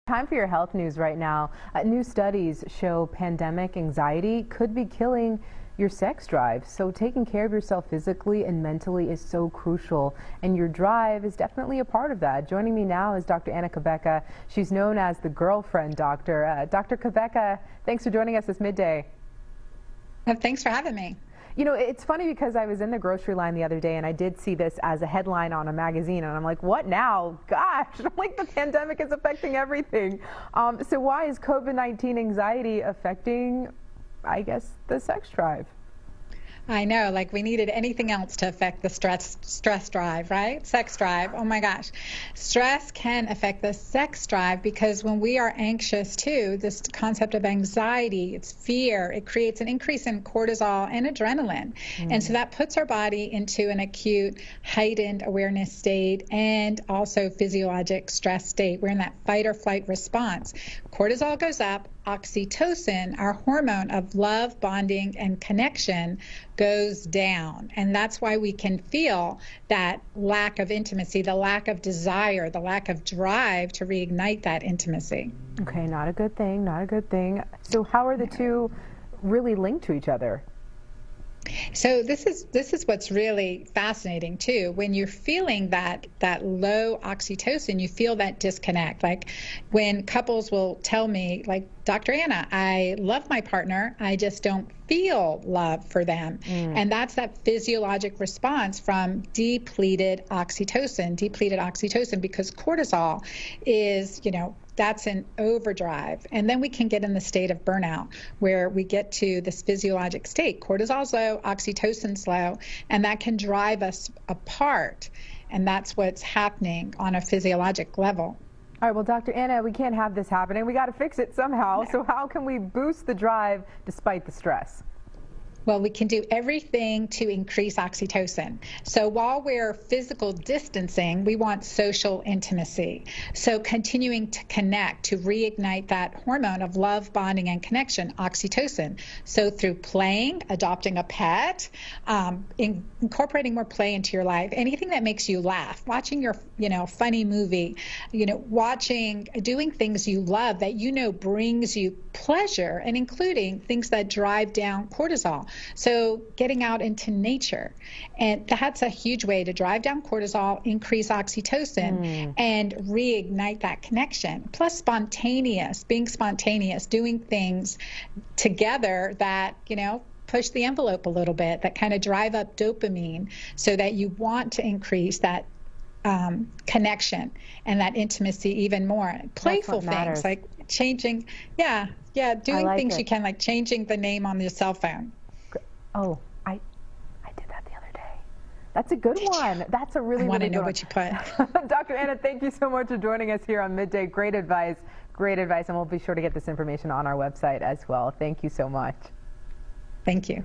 Time for your health news right now. New studies show pandemic anxiety could be killing your sex drive. So taking care of yourself physically and mentally is so crucial, and your drive is definitely a part of that. Joining me now is Dr. Cabeca. She's known as the girlfriend doctor. Dr. Cabeca, thanks for joining us this midday. Thanks for having me. You know, it's funny because I was in the grocery line the other day and I did see this as a headline on a magazine, and I'm like, what now? Gosh, I'm like, the pandemic is affecting everything. So why is COVID-19 anxiety affecting, I guess, the sex drive? I know, like we needed anything else to affect the stress drive, right? Sex drive. Oh my gosh. Stress can affect the sex drive because when we are anxious too, this concept of anxiety, it's fear, it creates an increase in cortisol and adrenaline. And so that puts our body into an acute heightened awareness state and also physiologic stress state. We're in that fight or flight response. Cortisol goes up, oxytocin, our hormone of love, bonding, and connection, goes down. And that's why we can feel that lack of intimacy, the lack of desire, the lack of drive to reignite that intimacy. Okay, not a good thing, not a good thing. So how are the two really linked to each other? So this is what's really fascinating too. When you're feeling that low oxytocin, you feel that disconnect. Like when couples will tell me, like, Dr. Anna, I love my partner, I just don't feel love for them. And that's that physiologic response from depleted oxytocin because cortisol is, that's an overdrive. And then we can get in the state of burnout where we get to this physiologic state. Cortisol's low, oxytocin's low, and that can drive us apart. And that's what's happening on a physiologic level. All right, well, Dr. Anna, we can't have this happening. We got to fix it somehow. So how can we boost the drive despite the stress? Well, we can do everything to increase oxytocin. So while we're physical distancing, we want social intimacy. So continuing to connect, to reignite that hormone of love, bonding, and connection, oxytocin. So through playing, adopting a pet, incorporating more play into your life, anything that makes you laugh, watching your, funny movie, doing things you love that brings you pleasure, and including things that drive down cortisol. So getting out into nature, and that's a huge way to drive down cortisol, increase oxytocin, and reignite that connection. Plus being spontaneous, doing things together that, push the envelope a little bit, that kind of drive up dopamine so that you want to increase that connection and that intimacy even more. Playful things like changing, doing things you can, like changing the name on your cell phone. Oh, I did that the other day. That's a good one. That's a really, really good one. I want to know what you put. Dr. Anna, thank you so much for joining us here on Midday. Great advice, and we'll be sure to get this information on our website as well. Thank you so much. Thank you.